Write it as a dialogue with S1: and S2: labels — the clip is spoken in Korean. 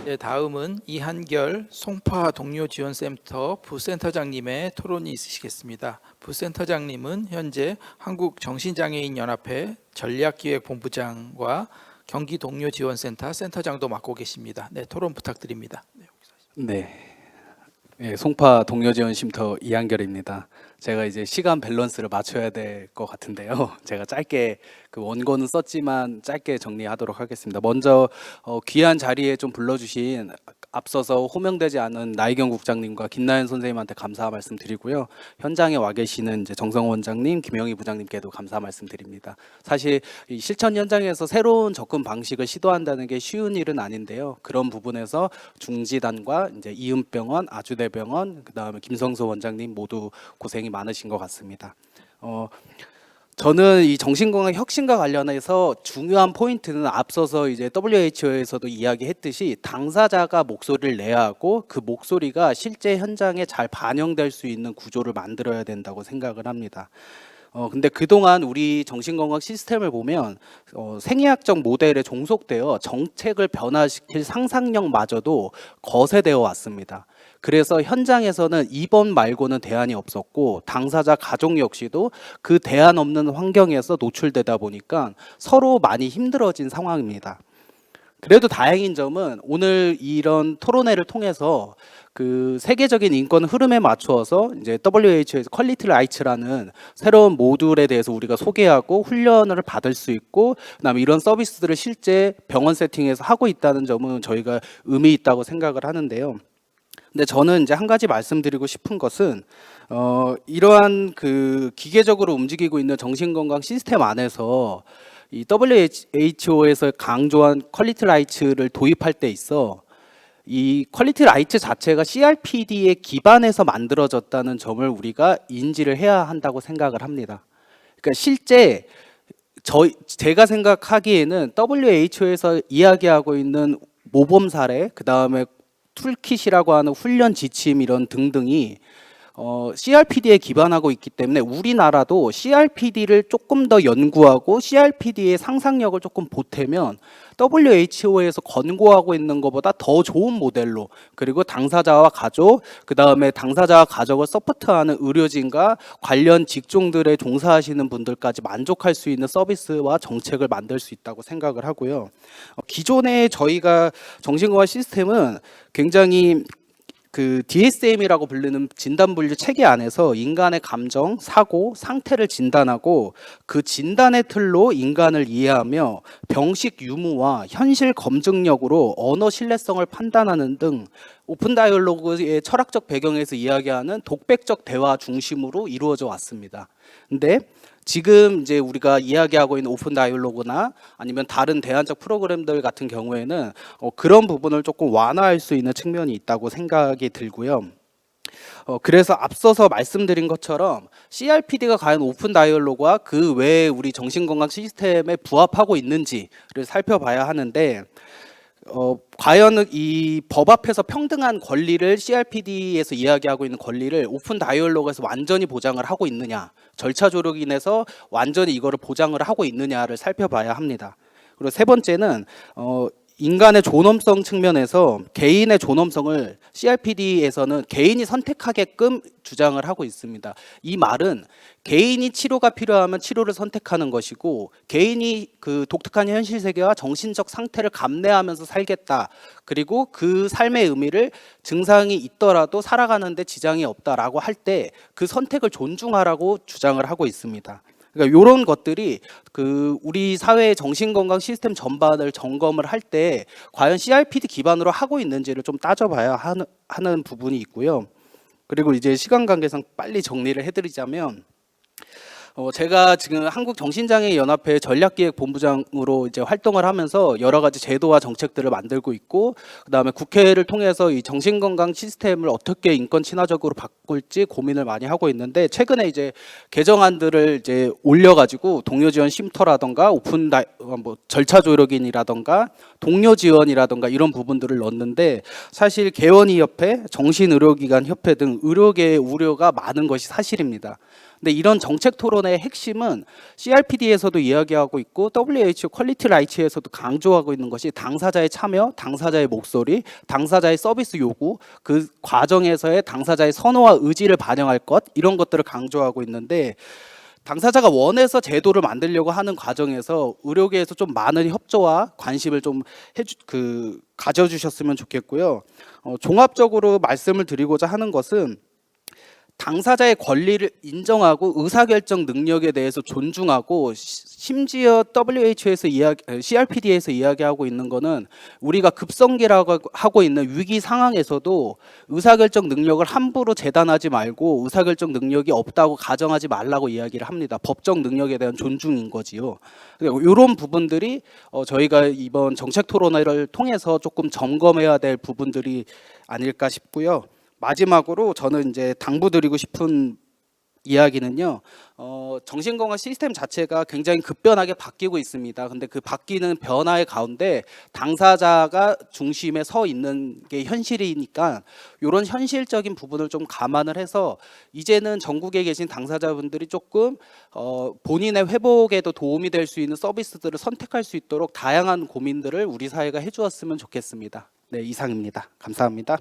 S1: 네, 다음은 이한결 송파 동료지원센터 부센터장님의 토론이 있으시겠습니다. 부센터장님은 현재 한국정신장애인연합회 전략기획본부장과 경기동료지원센터 센터장도 맡고 계십니다. 네, 토론 부탁드립니다.
S2: 네, 송파 동료지원쉼터 이한결입니다. 제가 이제 시간 밸런스를 맞춰야 될 것 같은데요. 제가 짧게 그 원고는 썼지만 짧게 정리하도록 하겠습니다. 먼저 귀한 자리에 좀 불러주신 앞서서 호명되지 않은 나희경 국장님과 김나연 선생님한테 감사 말씀드리고요. 현장에 와 계시는 이제 정성 원장님, 김영희 부장님께도 감사 말씀드립니다. 사실 이 실천 현장에서 새로운 접근 방식을 시도한다는 게 쉬운 일은 아닌데요. 그런 부분에서 중지단과 이제 이음병원, 아주대병원, 그다음에 김성수 원장님 모두 고생이 많으신 것 같습니다. 저는 이 정신건강 혁신과 관련해서 중요한 포인트는 앞서서 이제 WHO에서도 이야기했듯이 당사자가 목소리를 내야 하고 그 목소리가 실제 현장에 잘 반영될 수 있는 구조를 만들어야 된다고 생각을 합니다. 근데 그동안 우리 정신건강 시스템을 보면 생의학적 모델에 종속되어 정책을 변화시킬 상상력마저도 거세되어 왔습니다. 그래서 현장에서는 입원 말고는 대안이 없었고 당사자 가족 역시도 그 대안 없는 환경에서 노출되다 보니까 서로 많이 힘들어진 상황입니다. 그래도 다행인 점은 오늘 이런 토론회를 통해서 그 세계적인 인권 흐름에 맞추어서 이제 WHO에서 퀄리티 라이츠라는 새로운 모듈에 대해서 우리가 소개하고 훈련을 받을 수 있고 그다음에 이런 서비스들을 실제 병원 세팅에서 하고 있다는 점은 저희가 의미 있다고 생각을 하는데요. 근데 저는 이제 한 가지 말씀드리고 싶은 것은 이러한 그 기계적으로 움직이고 있는 정신건강 시스템 안에서 이 WHO에서 강조한 퀄리티 라이츠를 도입할 때 있어 이 퀄리티 라이츠 자체가 CRPD에 기반해서 만들어졌다는 점을 우리가 인지를 해야 한다고 생각을 합니다. 그러니까 실제 제가 생각하기에는 WHO에서 이야기하고 있는 모범 사례, 그 다음에 툴킷이라고 하는 훈련 지침 이런 등등이 CRPD에 기반하고 있기 때문에 우리나라도 CRPD를 조금 더 연구하고 CRPD의 상상력을 조금 보태면 WHO에서 권고하고 있는 것보다 더 좋은 모델로 그리고 당사자와 가족, 그 다음에 당사자와 가족을 서포트하는 의료진과 관련 직종들에 종사하시는 분들까지 만족할 수 있는 서비스와 정책을 만들 수 있다고 생각을 하고요. 기존에 저희가 정신건강 시스템은 굉장히 그 DSM이라고 부르는 진단분류 체계 안에서 인간의 감정, 사고, 상태를 진단하고 그 진단의 틀로 인간을 이해하며 병식 유무와 현실 검증력으로 언어 신뢰성을 판단하는 등 오픈 다이얼로그의 철학적 배경에서 이야기하는 독백적 대화 중심으로 이루어져 왔습니다. 근데 지금 이제 우리가 이야기하고 있는 오픈 다이얼로그나 아니면 다른 대안적 프로그램들 같은 경우에는 그런 부분을 조금 완화할 수 있는 측면이 있다고 생각이 들고요. 그래서 앞서서 말씀드린 것처럼 CRPD가 과연 오픈 다이얼로그와 그 외에 우리 정신건강 시스템에 부합하고 있는지를 살펴봐야 하는데 과연 이 법 앞에서 평등한 권리를 CRPD에서 이야기하고 있는 권리를 오픈 다이얼로그에서 완전히 보장을 하고 있느냐, 절차 조력으로 인해서 완전히 이거를 보장을 하고 있느냐를 살펴봐야 합니다. 그리고 세 번째는 인간의 존엄성 측면에서 개인의 존엄성을 CRPD에서는 개인이 선택하게끔 주장을 하고 있습니다. 이 말은 개인이 치료가 필요하면 치료를 선택하는 것이고 개인이 그 독특한 현실 세계와 정신적 상태를 감내하면서 살겠다. 그리고 그 삶의 의미를 증상이 있더라도 살아가는 데 지장이 없다라고 할 때 그 선택을 존중하라고 주장을 하고 있습니다. 그러니까 이런 것들이 그 우리 사회의 정신건강 시스템 전반을 점검을 할 때 과연 CRPD 기반으로 하고 있는지를 좀 따져봐야 하는 부분이 있고요. 그리고 이제 시간 관계상 빨리 정리를 해드리자면 제가 지금 한국정신장애인연합회 전략기획본부장으로 이제 활동을 하면서 여러 가지 제도와 정책들을 만들고 있고 그다음에 국회를 통해서 이 정신건강 시스템을 어떻게 인권 친화적으로 바꿀지 고민을 많이 하고 있는데 최근에 이제 개정안들을 이제 올려가지고 동료 지원 쉼터라던가 뭐 절차 조력인이라던가 동료 지원이라던가 이런 부분들을 넣었는데 사실 개원의 협회, 정신의료기관 협회 등 의료계의 우려가 많은 것이 사실입니다. 근데 이런 정책 토론의 핵심은 CRPD에서도 이야기하고 있고 WHO 퀄리티 라이츠에서도 강조하고 있는 것이 당사자의 참여, 당사자의 목소리, 당사자의 서비스 요구, 그 과정에서의 당사자의 선호와 의지를 반영할 것, 이런 것들을 강조하고 있는데, 당사자가 원해서 제도를 만들려고 하는 과정에서 의료계에서 좀 많은 협조와 관심을 좀 가져주셨으면 좋겠고요. 종합적으로 말씀을 드리고자 하는 것은, 당사자의 권리를 인정하고 의사결정 능력에 대해서 존중하고, 심지어 WHO에서 CRPD에서 이야기하고 있는 거는, 우리가 급성기라고 하고 있는 위기 상황에서도 의사결정 능력을 함부로 재단하지 말고 의사결정 능력이 없다고 가정하지 말라고 이야기를 합니다. 법적 능력에 대한 존중인 거지요. 이런 부분들이 저희가 이번 정책 토론회를 통해서 조금 점검해야 될 부분들이 아닐까 싶고요. 마지막으로 저는 이제 당부드리고 싶은 이야기는요. 정신건강 시스템 자체가 굉장히 급변하게 바뀌고 있습니다. 근데 그 바뀌는 변화의 가운데 당사자가 중심에 서 있는 게 현실이니까, 이런 현실적인 부분을 좀 감안을 해서 이제는 전국에 계신 당사자분들이 조금 본인의 회복에도 도움이 될 수 있는 서비스들을 선택할 수 있도록 다양한 고민들을 우리 사회가 해주었으면 좋겠습니다. 네, 이상입니다. 감사합니다.